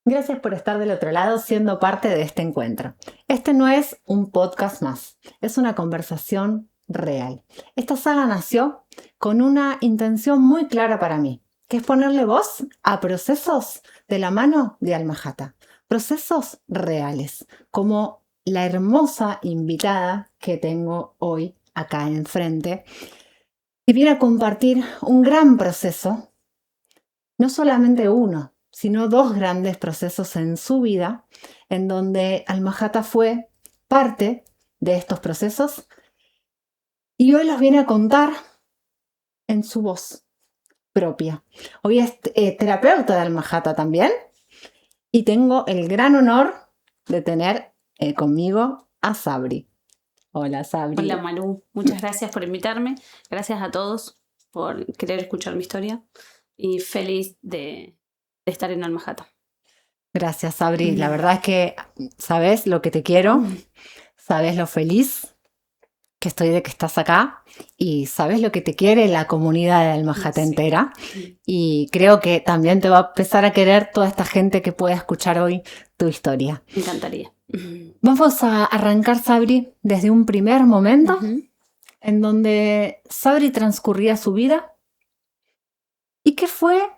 Gracias por estar del otro lado siendo parte de este encuentro. Este no es un podcast más, es una conversación real. Esta saga nació con una intención muy clara para mí, que es ponerle voz a procesos de la mano de Alma Jata, procesos reales, como la hermosa invitada que tengo hoy acá enfrente, que viene a compartir un gran proceso, no solamente uno, sino dos grandes procesos en su vida, en donde Alma Jata fue parte de estos procesos y hoy los viene a contar en su voz propia. Hoy es terapeuta de Alma Jata también y tengo el gran honor de tener conmigo a Sabri. Hola, Sabri. Hola, Malú. Muchas gracias por invitarme. Gracias a todos por querer escuchar mi historia y feliz de estar en Alma Jata. Gracias, Sabri. La verdad es que sabes lo que te quiero, sabes lo feliz que estoy de que estás acá y sabes lo que te quiere la comunidad de Alma Jata entera. Y creo que también te va a empezar a querer toda esta gente que pueda escuchar hoy tu historia. Me encantaría. Vamos a arrancar, Sabri, desde un primer momento en donde Sabri transcurría su vida. ¿Y qué fue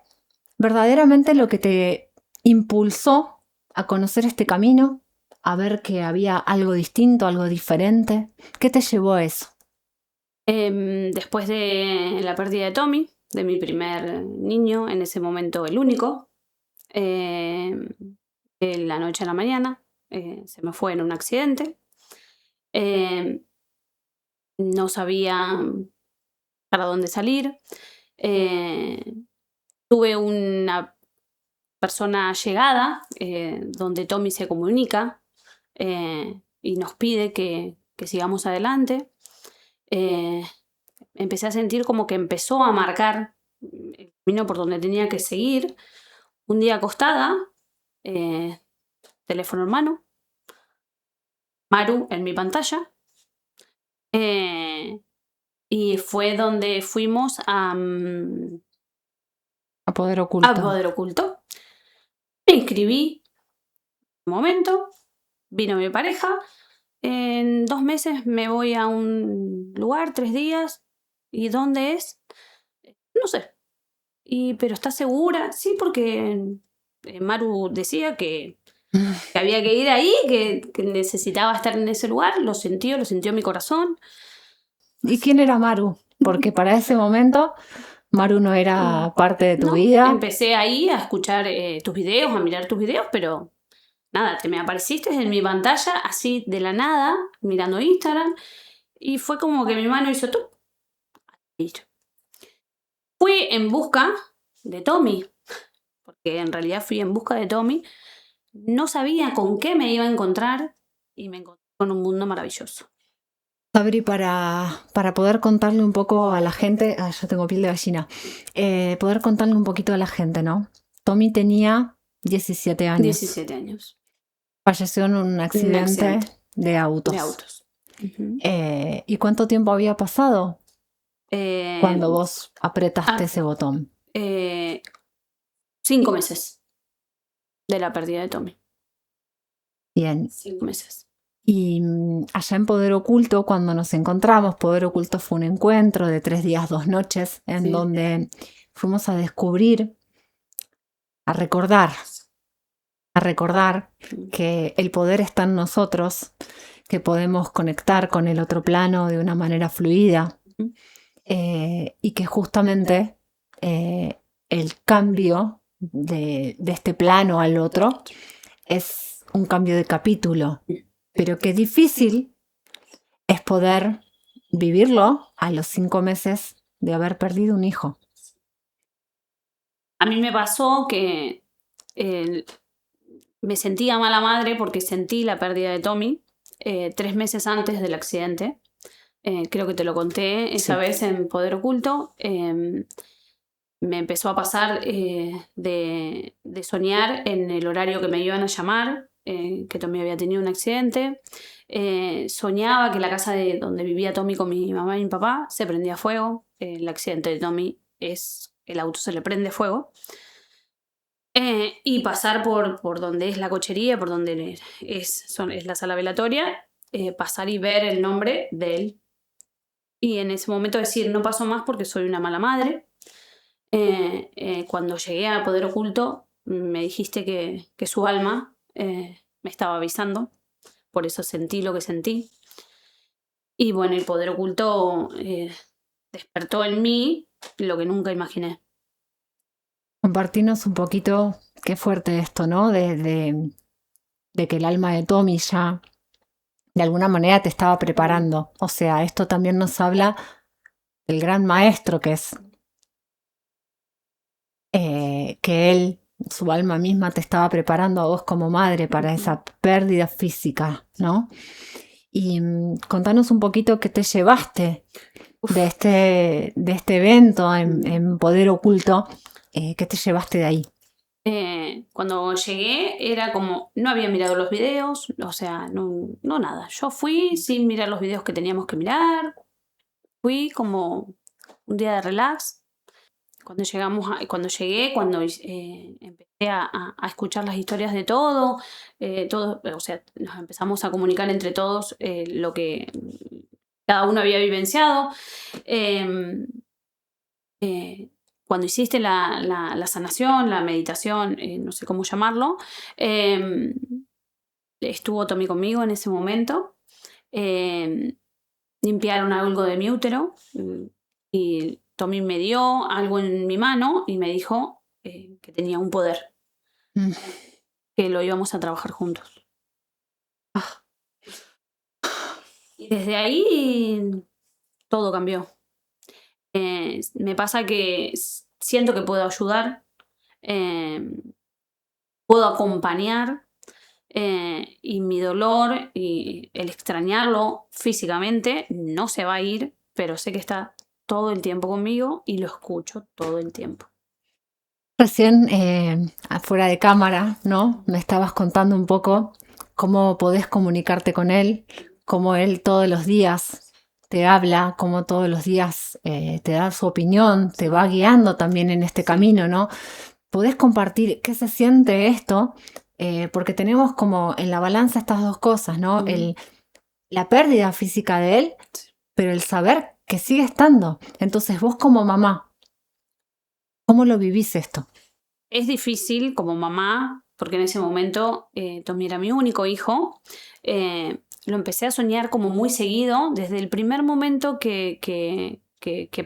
verdaderamente lo que te impulsó a conocer este camino, a ver que había algo distinto, algo diferente? ¿Qué te llevó a eso? Después de la pérdida de Tommy, de mi primer niño, en ese momento el único, de la noche a la mañana, se me fue en un accidente. No sabía para dónde salir. Tuve una persona allegada donde Tommy se comunica y nos pide que sigamos adelante. Empecé a sentir como que empezó a marcar el camino por donde tenía que seguir. Un día acostada, teléfono en mano, Maru en mi pantalla, y fue donde fuimos a Poder Oculto. A Poder Oculto. Me inscribí, un momento, vino mi pareja. En 2 meses me voy a un lugar, 3 días. ¿Y dónde es? No sé. ¿Pero estás segura? Sí, porque Maru decía que había que ir ahí, que necesitaba estar en ese lugar. Lo sintió mi corazón. ¿Y quién era Maru? Porque para ese momento Maru no era parte de tu vida. Empecé ahí a escuchar tus videos, a mirar tus videos, pero nada, te me apareciste en mi pantalla así de la nada, mirando Instagram, y fue como que mi mano hizo tú. Fui en busca de Tommy, porque en realidad fui en busca de Tommy. No sabía con qué me iba a encontrar y me encontré con un mundo maravilloso. Sabri, para poder contarle un poco a la gente, yo tengo piel de gallina, poder contarle un poquito a la gente, ¿no? Tommy tenía 17 años. 17 años. Falleció en un accidente de autos. ¿Y cuánto tiempo había pasado cuando vos apretaste ese botón? 5 meses de la pérdida de Tommy. Bien. 5 meses. Y allá en Poder Oculto, cuando nos encontramos, Poder Oculto fue un encuentro de 3 días, 2 noches, en donde fuimos a descubrir, a recordar que el poder está en nosotros, que podemos conectar con el otro plano de una manera fluida y que justamente el cambio de este plano al otro es un cambio de capítulo, pero qué difícil es poder vivirlo a los 5 meses de haber perdido un hijo. A mí me pasó que me sentía mala madre porque sentí la pérdida de Tommy 3 meses antes del accidente. Creo que te lo conté esa vez en Poder Oculto. Me empezó a pasar de soñar en el horario que me iban a llamar, que Tommy había tenido un accidente. Soñaba que la casa de donde vivía Tommy con mi mamá y mi papá se prendía fuego. El accidente de Tommy el auto se le prende fuego. Y pasar por donde es la cochería, por donde es la sala velatoria, pasar y ver el nombre de él. Y en ese momento decir, no paso más porque soy una mala madre. Cuando llegué a Poder Oculto, me dijiste que su alma me estaba avisando. Por eso sentí lo que sentí. Y bueno, el Poder Oculto despertó en mí lo que nunca imaginé. Compartirnos un poquito, qué fuerte esto, ¿no? De que el alma de Tommy ya de alguna manera te estaba preparando. O sea, esto también nos habla del gran maestro que es, que él, su alma misma, te estaba preparando a vos como madre para esa pérdida física, ¿no? Y contanos un poquito qué te llevaste de este evento en Poder Oculto. ¿Qué te llevaste de ahí? Cuando llegué era como, no había mirado los videos, o sea, no nada. Yo fui sin mirar los videos que teníamos que mirar, fui como un día de relax. Cuando llegué, cuando empecé a escuchar las historias de todo, o sea, nos empezamos a comunicar entre todos lo que cada uno había vivenciado. Cuando hiciste la sanación, la meditación, no sé cómo llamarlo, estuvo Tommy conmigo en ese momento. Limpiaron algo de mi útero y Tommy me dio algo en mi mano y me dijo que tenía un poder, que lo íbamos a trabajar juntos. Y desde ahí todo cambió. Me pasa que siento que puedo ayudar, puedo acompañar, y mi dolor y el extrañarlo físicamente no se va a ir, pero sé que está todo el tiempo conmigo y lo escucho todo el tiempo. Recién, afuera de cámara, ¿no? Me estabas contando un poco cómo podés comunicarte con él, cómo él todos los días te habla, cómo todos los días te da su opinión, te va guiando también en este camino, ¿no? ¿Podés compartir qué se siente esto? Porque tenemos como en la balanza estas dos cosas, ¿no? La pérdida física de él, pero el saber que sigue estando. Entonces vos como mamá, ¿cómo lo vivís esto? Es difícil como mamá, porque en ese momento Tommy era mi único hijo. Lo empecé a soñar como muy seguido, desde el primer momento que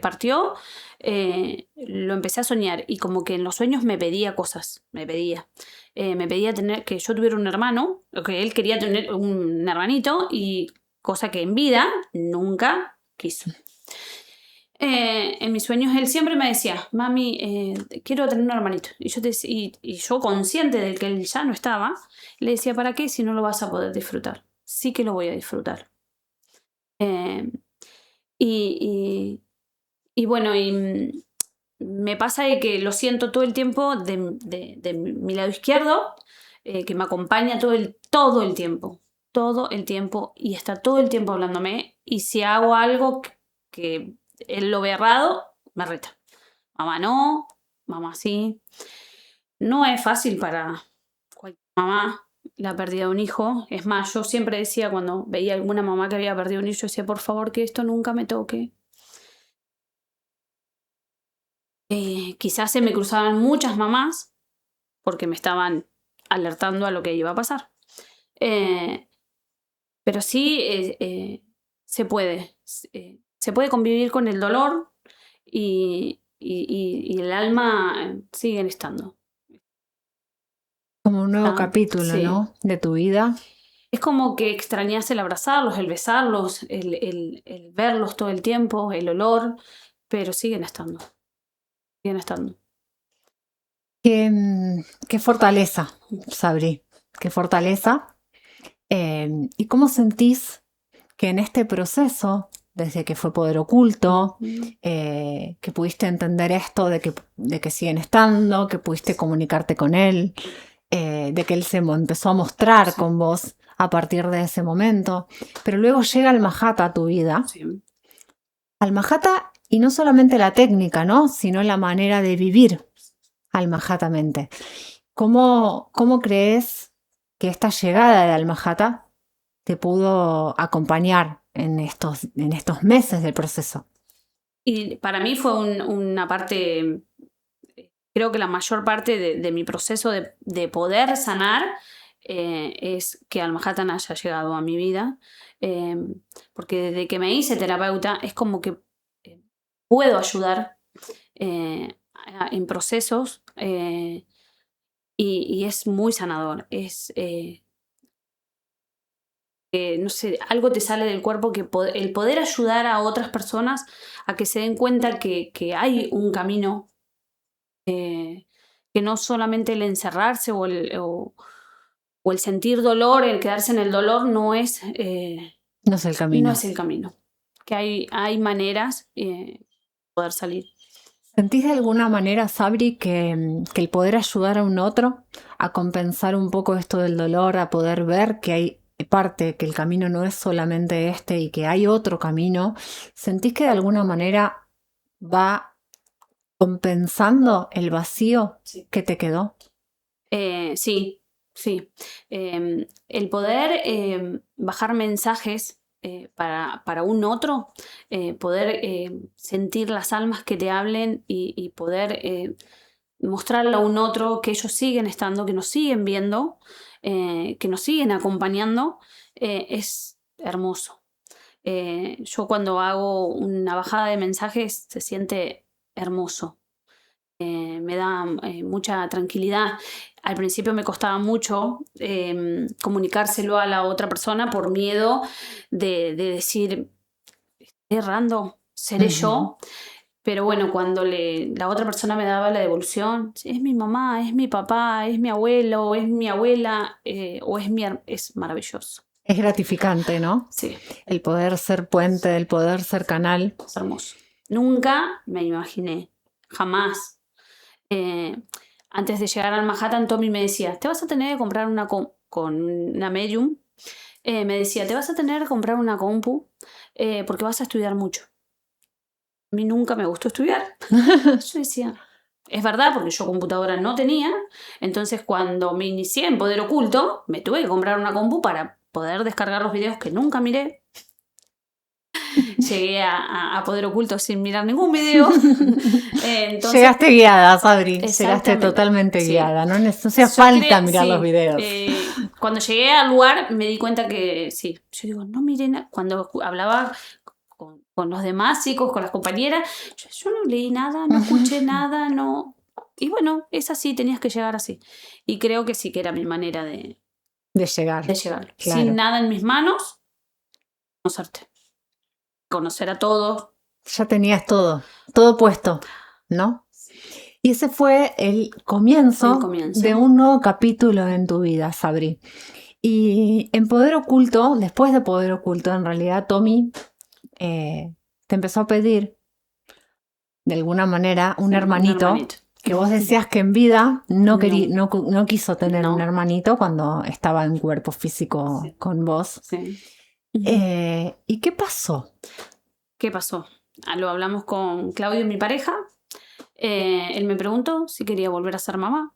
partió, lo empecé a soñar y como que en los sueños me pedía cosas, me pedía que yo tuviera un hermano, o que él quería tener un hermanito, y cosa que en vida nunca quiso. En mis sueños él siempre me decía, mami, quiero tener un hermanito. Y yo consciente de que él ya no estaba, le decía, ¿para qué si no lo vas a poder disfrutar? Sí que lo voy a disfrutar. Y bueno, y me pasa de que lo siento todo el tiempo de mi lado izquierdo, que me acompaña todo el tiempo, y está todo el tiempo hablándome, y si hago algo que él lo ve errado, me reta. Mamá no, mamá sí. No es fácil para cualquier mamá la pérdida de un hijo. Es más, yo siempre decía cuando veía alguna mamá que había perdido un hijo, yo decía, por favor, que esto nunca me toque. Quizás se me cruzaban muchas mamás porque me estaban alertando a lo que iba a pasar. Pero sí se puede. Se puede convivir con el dolor y el alma siguen estando. Como un nuevo capítulo, sí. ¿no? De tu vida. Es como que extrañas el abrazarlos, el besarlos, el verlos todo el tiempo, el olor, pero siguen estando. Siguen estando. Qué fortaleza, Sabri, qué fortaleza. ¿Y cómo sentís que en este proceso, desde que fue Poder Oculto, que pudiste entender esto de que siguen estando, que pudiste comunicarte con él, de que él se empezó a mostrar con vos a partir de ese momento, pero luego llega el Mahata a tu vida? Sí. Al Mahata, y no solamente la técnica, ¿no? Sino la manera de vivir al Mahata mente. ¿Cómo crees que esta llegada de Alma-Ata te pudo acompañar en estos meses del proceso? Y para mí fue una parte, creo que la mayor parte de mi proceso de poder sanar es que Al-Manhattan haya llegado a mi vida. Eh, Porque desde que me hice terapeuta es como que puedo ayudar en procesos y es muy sanador. No sé, algo te sale del cuerpo que el poder ayudar a otras personas a que se den cuenta que hay un camino, que no solamente el encerrarse o el sentir dolor, el quedarse en el dolor no es, No es el no camino. es el camino, que hay maneras de poder salir. ¿Sentís de alguna manera, Sabri, que el poder ayudar a un otro a compensar un poco esto del dolor, a poder ver que hay parte, que el camino no es solamente este y que hay otro camino, ¿sentís que de alguna manera va compensando el vacío que te quedó? Sí, sí. El poder bajar mensajes para un otro, poder sentir las almas que te hablen y poder mostrarle a un otro que ellos siguen estando, que nos siguen viendo, que nos siguen acompañando, es hermoso. Yo cuando hago una bajada de mensajes se siente hermoso. Me da mucha tranquilidad. Al principio me costaba mucho comunicárselo a la otra persona por miedo de decir, ¿estoy errando? ¿Seré yo? Pero bueno, cuando la otra persona me daba la devolución, es mi mamá, es mi papá, es mi abuelo, es mi abuela, o es maravilloso. Es gratificante, ¿no? Sí. El poder ser puente, el poder ser canal. Es hermoso. Nunca me imaginé, jamás. Antes de llegar al Manhattan, Tommy me decía, te vas a tener que comprar con una medium. Me decía, te vas a tener que comprar una compu porque vas a estudiar mucho. A mí nunca me gustó estudiar. Yo decía, es verdad, porque yo computadora no tenía. Entonces, cuando me inicié en Poder Oculto, me tuve que comprar una compu para poder descargar los videos que nunca miré. Llegué a Poder Oculto sin mirar ningún video. Entonces, llegaste guiada, Sabri. Llegaste totalmente sí. guiada. No hacía falta mirar los videos. Cuando llegué al lugar me di cuenta que sí. Yo digo, no miren. Cuando hablaba con los demás chicos, con las compañeras, yo no leí nada, no escuché nada, no. Y bueno, es así, tenías que llegar así. Y creo que sí que era mi manera de llegar. Claro. Sin nada en mis manos, conocerte. Conocer a todos. Ya tenías todo puesto, ¿no? Y ese fue el comienzo de un nuevo capítulo en tu vida, Sabri. Y en Poder Oculto, después de Poder Oculto, en realidad Tommy te empezó a pedir, de alguna manera, un hermanito. Que vos decías que en vida no quiso tener un hermanito cuando estaba en cuerpo físico con vos. Sí. ¿Y qué pasó? ¿Qué pasó? Lo hablamos con Claudio, mi pareja. Él me preguntó si quería volver a ser mamá.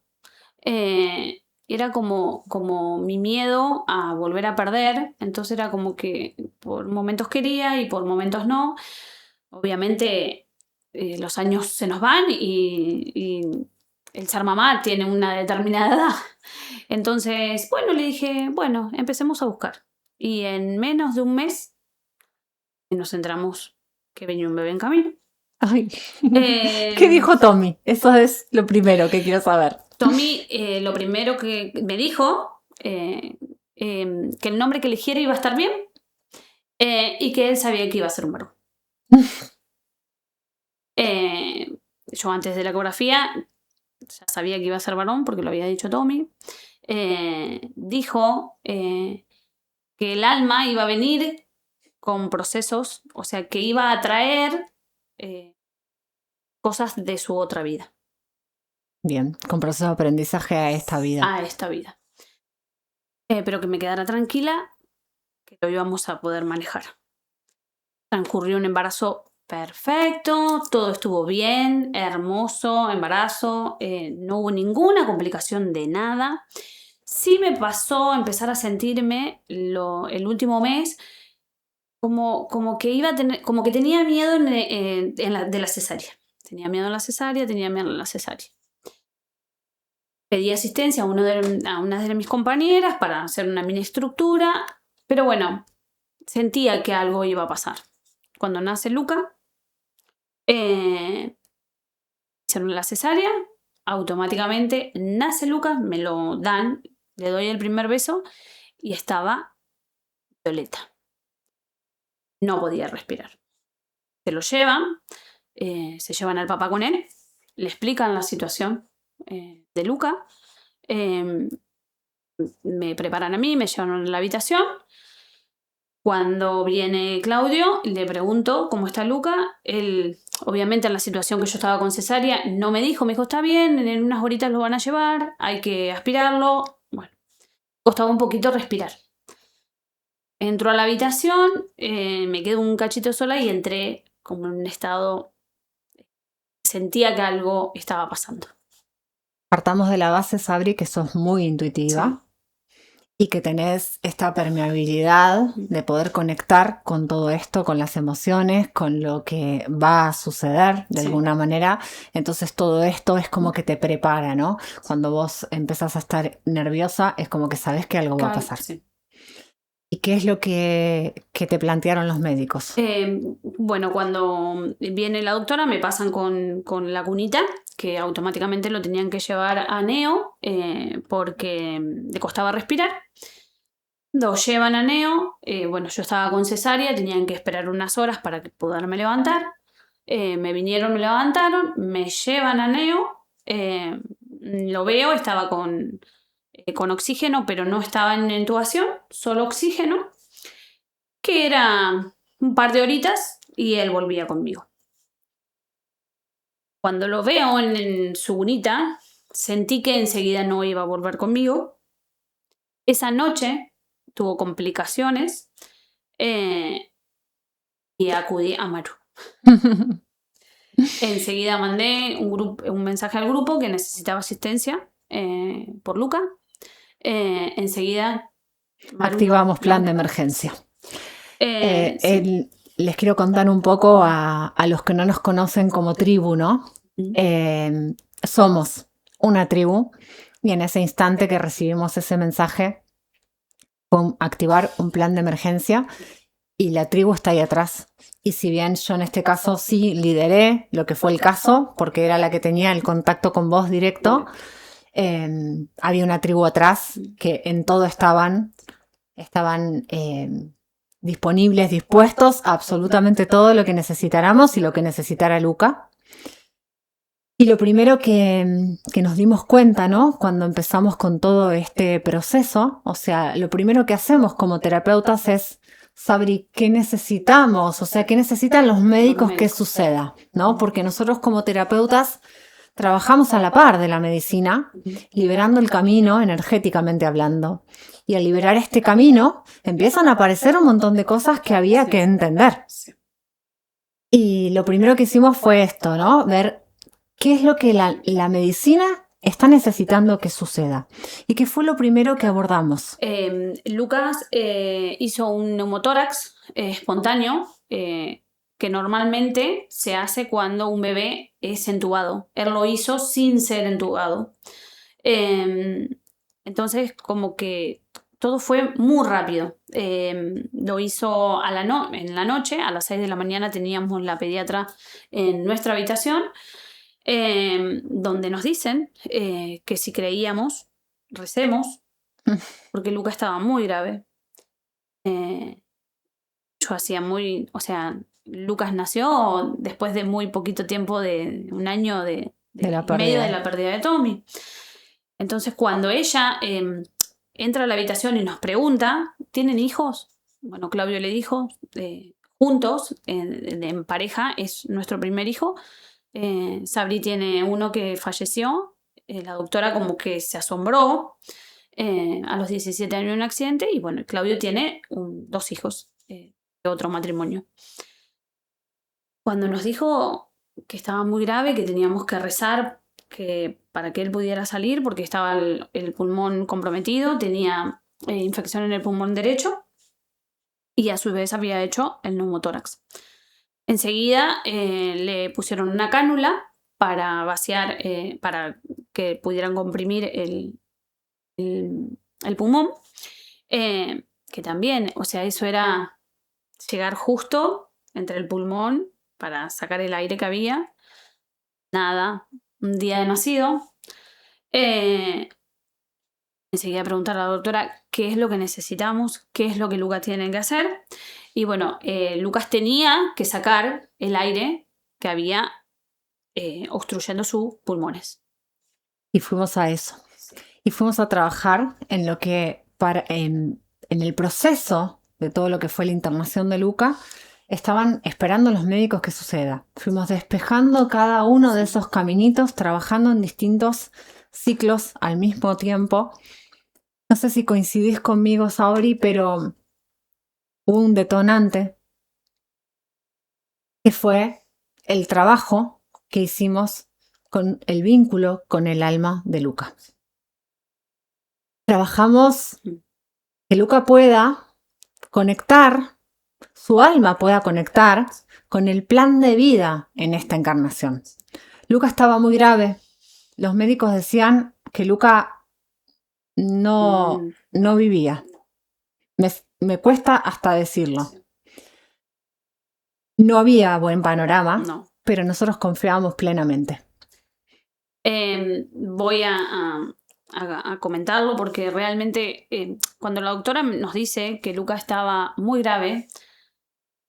Era como mi miedo a volver a perder. Entonces era como que por momentos quería y por momentos no. Obviamente los años se nos van y el ser mamá tiene una determinada edad. Entonces, bueno, le dije, bueno, empecemos a buscar. Y en menos de un mes nos enteramos que venía un bebé en camino. Ay. ¿Qué dijo Tommy? Eso es lo primero que quiero saber. Tommy, lo primero que me dijo, que el nombre que eligiera iba a estar bien y que él sabía que iba a ser un varón. Yo antes de la ecografía ya sabía que iba a ser varón porque lo había dicho Tommy. Dijo que el alma iba a venir con procesos, o sea, que iba a traer cosas de su otra vida. Bien, con proceso de aprendizaje a esta vida. A esta vida. Pero que me quedara tranquila, que lo íbamos a poder manejar. Transcurrió un embarazo perfecto, todo estuvo bien, hermoso, embarazo, no hubo ninguna complicación de nada. Sí me pasó empezar a sentirme el último mes como que iba a tener, como que tenía miedo de la cesárea. Tenía miedo a la cesárea, tenía miedo a la cesárea. Pedí asistencia a una de mis compañeras para hacer una mini estructura, pero bueno, sentía que algo iba a pasar. Cuando nace Luca, hicieron la cesárea, automáticamente nace Lucas, me lo dan, le doy el primer beso y estaba violeta. No podía respirar. Se lo llevan, se llevan al papá con él, le explican la situación de Luca, me preparan a mí, me llevan a la habitación. Cuando viene Claudio, le pregunto cómo está Luca. Él, obviamente en la situación que yo estaba con cesárea, no me dijo, está bien, en unas horitas lo van a llevar, hay que aspirarlo. Bueno, costaba un poquito respirar. Entro a la habitación, me quedo un cachito sola y entré como en un estado, sentía que algo estaba pasando. Partamos de la base, Sabri, que sos muy intuitiva. Sí. Y que tenés esta permeabilidad de poder conectar con todo esto, con las emociones, con lo que va a suceder de alguna manera. Entonces todo esto es como que te prepara, ¿no? Cuando vos empezás a estar nerviosa, es como que sabes que algo va a pasar. Sí. ¿Y qué es lo que te plantearon los médicos? Bueno, cuando viene la doctora me pasan con la cunita, que automáticamente lo tenían que llevar a Neo porque le costaba respirar. Lo llevan a Neo, bueno, yo estaba con cesárea, tenían que esperar unas horas para poderme levantar. Me vinieron, me levantaron, me llevan a Neo, lo veo, estaba con oxígeno, pero no estaba en intubación, solo oxígeno, que era un par de horitas y él volvía conmigo. Cuando lo veo en su cunita, sentí que enseguida no iba a volver conmigo. Esa noche tuvo complicaciones y acudí a Maru. Enseguida mandé un mensaje al grupo que necesitaba asistencia por Luca. Enseguida activamos plan de emergencia. Sí. Les quiero contar un poco a los que no nos conocen como tribu, ¿no? Somos una tribu y en ese instante que recibimos ese mensaje fue activar un plan de emergencia y la tribu está ahí atrás. Y si bien yo en este caso sí lideré lo que fue el caso, porque era la que tenía el contacto con vos directo, había una tribu atrás que en todo estaban disponibles, dispuestos a absolutamente todo lo que necesitáramos y lo que necesitara Luca. Y lo primero que nos dimos cuenta, ¿no? Cuando empezamos con todo este proceso, o sea, lo primero que hacemos como terapeutas es, Sabri, ¿qué necesitamos? O sea, ¿qué necesitan los médicos que suceda? ¿No? Porque nosotros como terapeutas trabajamos a la par de la medicina, liberando el camino energéticamente hablando. Y al liberar este camino, empiezan a aparecer un montón de cosas que había que entender. Y lo primero que hicimos fue esto, ¿no? Ver qué es lo que la medicina está necesitando que suceda. ¿Y qué fue lo primero que abordamos? Lucas hizo un neumotórax espontáneo que normalmente se hace cuando un bebé es entubado. Él lo hizo sin ser entubado. Entonces, como que todo fue muy rápido. Lo hizo en la noche, a las 6 de la mañana teníamos la pediatra en nuestra habitación, donde nos dicen que si creíamos, recemos, porque Luca estaba muy grave. Yo hacía Lucas nació después de muy poquito tiempo, de un año de medio de la pérdida de Tommy. Entonces, cuando ella entra a la habitación y nos pregunta, ¿tienen hijos? Bueno, Claudio le dijo, juntos, en pareja, es nuestro primer hijo. Sabri tiene uno que falleció. La doctora como que se asombró a los 17 años en un accidente. Y bueno, Claudio tiene 2 hijos de otro matrimonio. Cuando nos dijo que estaba muy grave, que teníamos que rezar para que él pudiera salir, porque estaba el pulmón comprometido, tenía infección en el pulmón derecho y a su vez había hecho el neumotórax. Enseguida le pusieron una cánula para vaciar, para que pudieran comprimir el pulmón, que también, o sea, eso era llegar justo entre el pulmón para sacar el aire que había. Nada, un día de nacido. Enseguida preguntar a la doctora qué es lo que necesitamos, qué es lo que Lucas tiene que hacer. Y bueno, Lucas tenía que sacar el aire que había obstruyendo sus pulmones. Y fuimos a eso. Y fuimos a trabajar en lo que, en el proceso de todo lo que fue la internación de Luca, estaban esperando los médicos que suceda. Fuimos despejando cada uno de esos caminitos, trabajando en distintos ciclos al mismo tiempo. No sé si coincidís conmigo, Saori, pero hubo un detonante que fue el trabajo que hicimos con el vínculo con el alma de Luca. Trabajamos que Luca pueda conectar, su alma pueda conectar con el plan de vida en esta encarnación. Luca estaba muy grave. Los médicos decían que Luca no vivía. Me cuesta hasta decirlo. No había buen panorama, No. pero nosotros confiábamos plenamente. Voy a comentarlo porque realmente cuando la doctora nos dice que Luca estaba muy grave,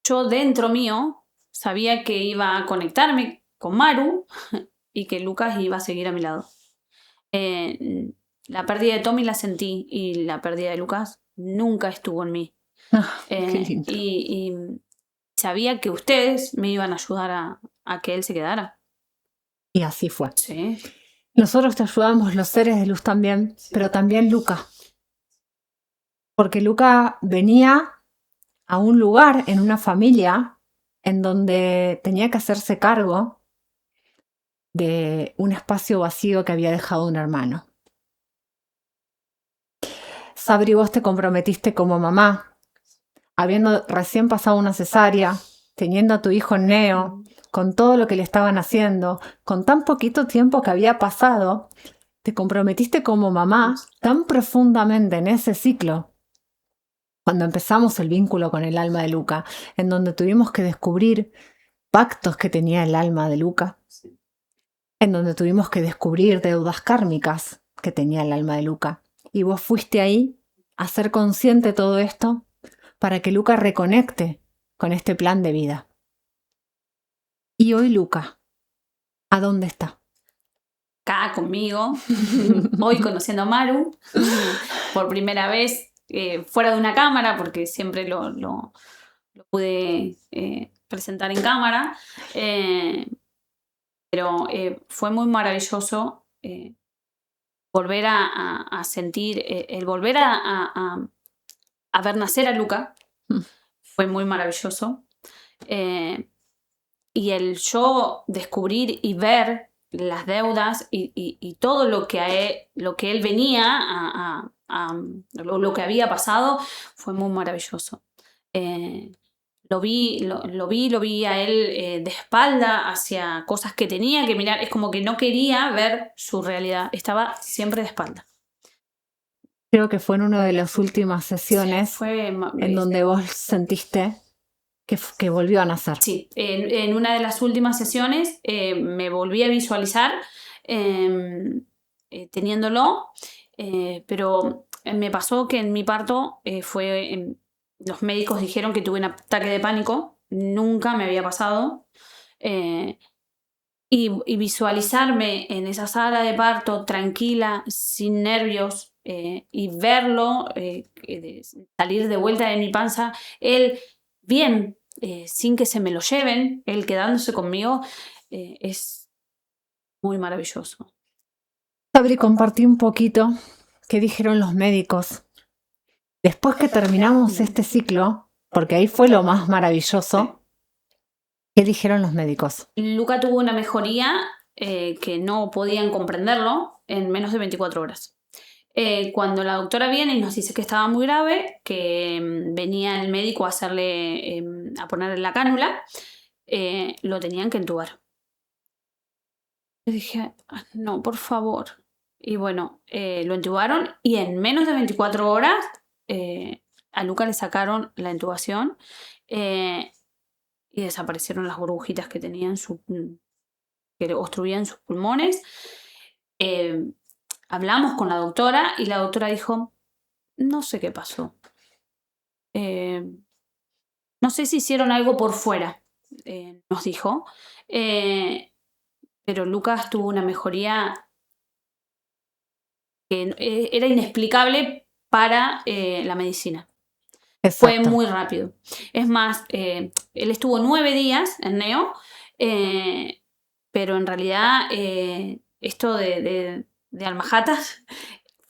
yo dentro mío sabía que iba a conectarme con Maru y que Lucas iba a seguir a mi lado. La pérdida de Tommy la sentí y la pérdida de Lucas nunca estuvo en mí. Qué lindo. Y sabía que ustedes me iban a ayudar a que él se quedara. Y así fue. Sí. Nosotros te ayudamos, los seres de luz también, pero también Luca. Porque Luca venía a un lugar, en una familia, en donde tenía que hacerse cargo de un espacio vacío que había dejado un hermano. Sabri, vos te comprometiste como mamá, habiendo recién pasado una cesárea, teniendo a tu hijo Neo, con todo lo que le estaban haciendo, con tan poquito tiempo que había pasado, te comprometiste como mamá tan profundamente en ese ciclo, cuando empezamos el vínculo con el alma de Luca, en donde tuvimos que descubrir pactos que tenía el alma de Luca, en donde tuvimos que descubrir deudas kármicas que tenía el alma de Luca. Y vos fuiste ahí a ser consciente de todo esto para que Luca reconecte con este plan de vida. Y hoy Luca, ¿a dónde está? Acá conmigo, hoy conociendo a Maru, por primera vez fuera de una cámara, porque siempre lo pude presentar en cámara, pero fue muy maravilloso volver a sentir, el volver a ver nacer a Luca, fue muy maravilloso. Y el yo descubrir y ver las deudas y todo lo que él venía lo que había pasado fue muy maravilloso. Lo vi a él de espalda hacia cosas que tenía que mirar. Es como que no quería ver su realidad, estaba siempre de espalda. Creo que fue en una de las últimas sesiones Sí, en donde vos sentiste que volvió a nacer. Sí, en una de las últimas sesiones me volví a visualizar teniéndolo, pero me pasó que en mi parto los médicos dijeron que tuve un ataque de pánico, nunca me había pasado, y visualizarme en esa sala de parto tranquila, sin nervios, y verlo salir de vuelta de mi panza, él bien, sin que se me lo lleven, él quedándose conmigo, es muy maravilloso. Sabri, compartí un poquito qué dijeron los médicos. Después que terminamos este ciclo, porque ahí fue lo más maravilloso, ¿Qué dijeron los médicos? Luca tuvo una mejoría que no podían comprenderlo en menos de 24 horas. Cuando la doctora viene y nos dice que estaba muy grave, que venía el médico a hacerle, a ponerle la cánula, lo tenían que entubar. Yo dije, no, por favor. Y bueno, lo entubaron y en menos de 24 horas a Luca le sacaron la intubación y desaparecieron las burbujitas que tenía que le obstruían sus pulmones. Hablamos con la doctora y la doctora dijo, no sé qué pasó. No sé si hicieron algo por fuera, nos dijo. Pero Lucas tuvo una mejoría que era inexplicable para la medicina. Exacto. Fue muy rápido. Es más, él estuvo 9 días en Neo, pero en realidad esto de Almajatas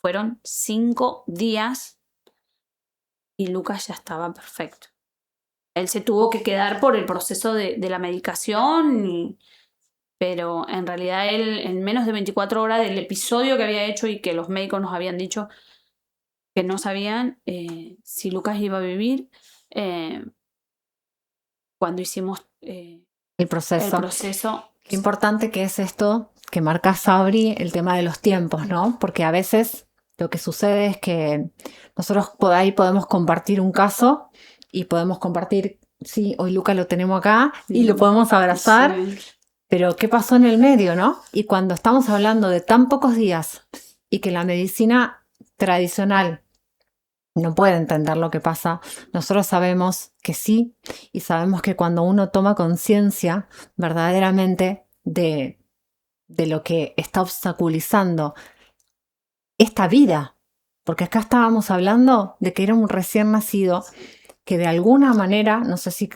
fueron 5 días y Lucas ya estaba perfecto. Él se tuvo que quedar por el proceso de la medicación, pero en realidad él en menos de 24 horas del episodio que había hecho y que los médicos nos habían dicho que no sabían si Lucas iba a vivir, cuando hicimos el proceso. Qué Sí. importante que es esto que marca Sabri, el tema de los tiempos, ¿no? Porque a veces lo que sucede es que nosotros por ahí podemos compartir un caso y podemos compartir, sí, hoy Lucas lo tenemos acá y lo podemos abrazar, Sí. pero ¿qué pasó en el medio, no? Y cuando estamos hablando de tan pocos días y que la medicina tradicional no puede entender lo que pasa, nosotros sabemos que sí, y sabemos que cuando uno toma conciencia verdaderamente de lo que está obstaculizando esta vida, porque acá estábamos hablando de que era un recién nacido que de alguna manera, no sé si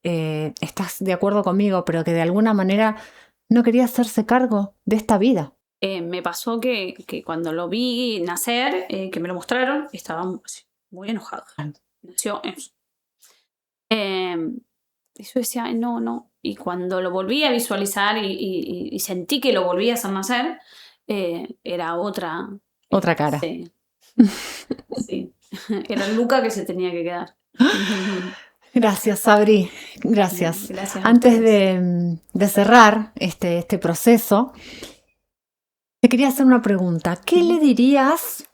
estás de acuerdo conmigo, pero que de alguna manera no quería hacerse cargo de esta vida. Me pasó que cuando lo vi nacer, que me lo mostraron, estaba muy enojado. Nació eso. Y yo decía, "Ay, no, no". Y cuando lo volví a visualizar y sentí que lo volví a hacer nacer, era otra. Otra cara. Sí. Sí. Era Luca que se tenía que quedar. Gracias, Sabri. Gracias. Gracias a Antes ustedes. de cerrar este proceso, te quería hacer una pregunta. ¿Qué le dirías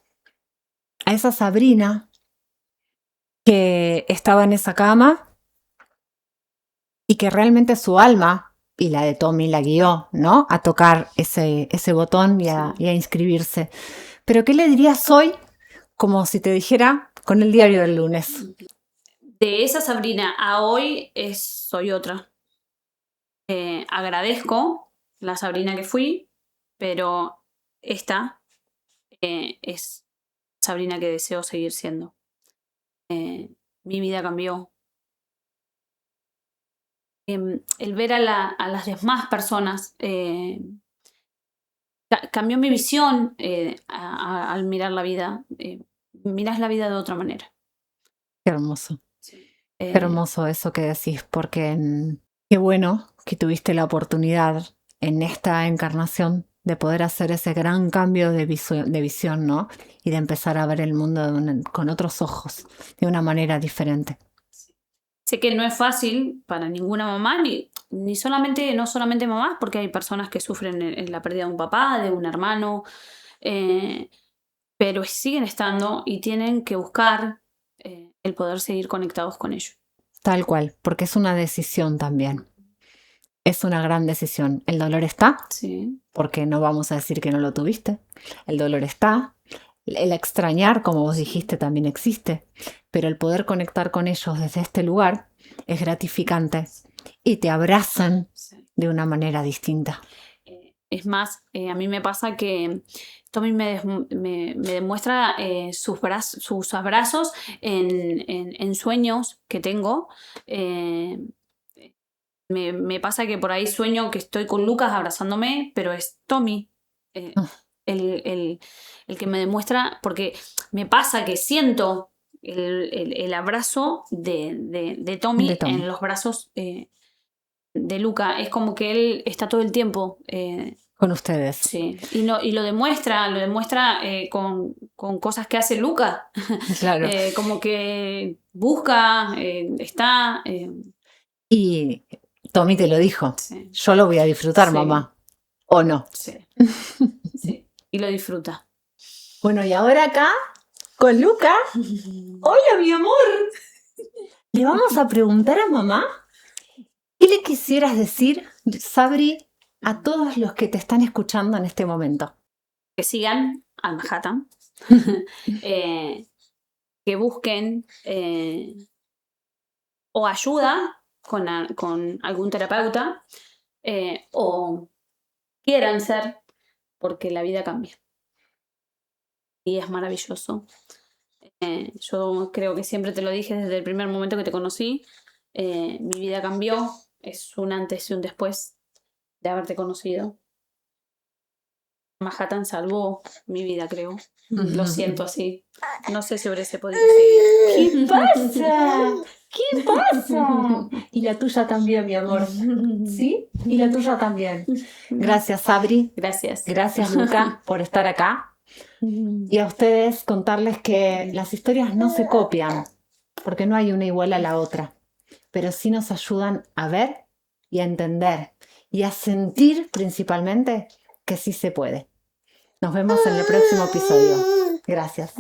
a esa Sabrina que estaba en esa cama y que realmente su alma y la de Tommy la guió, ¿no? A tocar ese botón y a inscribirse? Pero ¿qué le dirías hoy, como si te dijera con el diario del lunes? De esa Sabrina a hoy soy otra. Agradezco la Sabrina que fui, pero esta es Sabrina que deseo seguir siendo. Mi vida cambió. El ver a las demás personas cambió mi visión al mirar la vida. Miras la vida de otra manera. Qué hermoso. Qué hermoso eso que decís, porque qué bueno que tuviste la oportunidad en esta encarnación de poder hacer ese gran cambio de visión, ¿no? Y de empezar a ver el mundo con otros ojos, de una manera diferente. Sé que no es fácil para ninguna mamá, no solamente mamás, porque hay personas que sufren en la pérdida de un papá, de un hermano, pero siguen estando y tienen que buscar el poder seguir conectados con ellos. Tal cual, porque es una decisión también. Es una gran decisión. El dolor está, sí, porque no vamos a decir que no lo tuviste. El dolor está. El extrañar, como vos dijiste, también existe, pero el poder conectar con ellos desde este lugar es gratificante y te abrazan de una manera distinta. Es más, a mí me pasa que Tommy me demuestra sus abrazos en sueños que tengo. Me pasa que por ahí sueño que estoy con Lucas abrazándome, pero es Tommy el que me demuestra, porque me pasa que siento el abrazo de Tommy en los brazos de Luca. Es como que él está todo el tiempo. Con ustedes. Sí, y lo demuestra con cosas que hace Luca. Claro. Como que busca, está. Y Tommy te lo dijo. Sí. Yo lo voy a disfrutar, Sí. mamá. ¿O no? Sí. Sí. Y lo disfruta. Bueno, y ahora acá, con Luca. Hola, mi amor. Le vamos a preguntar a mamá, ¿qué le quisieras decir, Sabri, a todos los que te están escuchando en este momento? Que sigan al Manhattan. Que busquen o ayuda con algún terapeuta o quieran ser, porque la vida cambia. Y es maravilloso. Yo creo que siempre te lo dije desde el primer momento que te conocí. Mi vida cambió. Es un antes y un después de haberte conocido. Manhattan salvó mi vida, creo. Lo siento así. No sé si hubiese podido seguir. ¿Qué pasa? ¿Qué pasa? Y la tuya también, mi amor. ¿Sí? Y la tuya también. Gracias, Sabri. Gracias. Gracias, Luca, por estar acá. Y a ustedes contarles que las historias no se copian, porque no hay una igual a la otra, pero sí nos ayudan a ver y a entender y a sentir principalmente que sí se puede. Nos vemos en el próximo episodio. Gracias.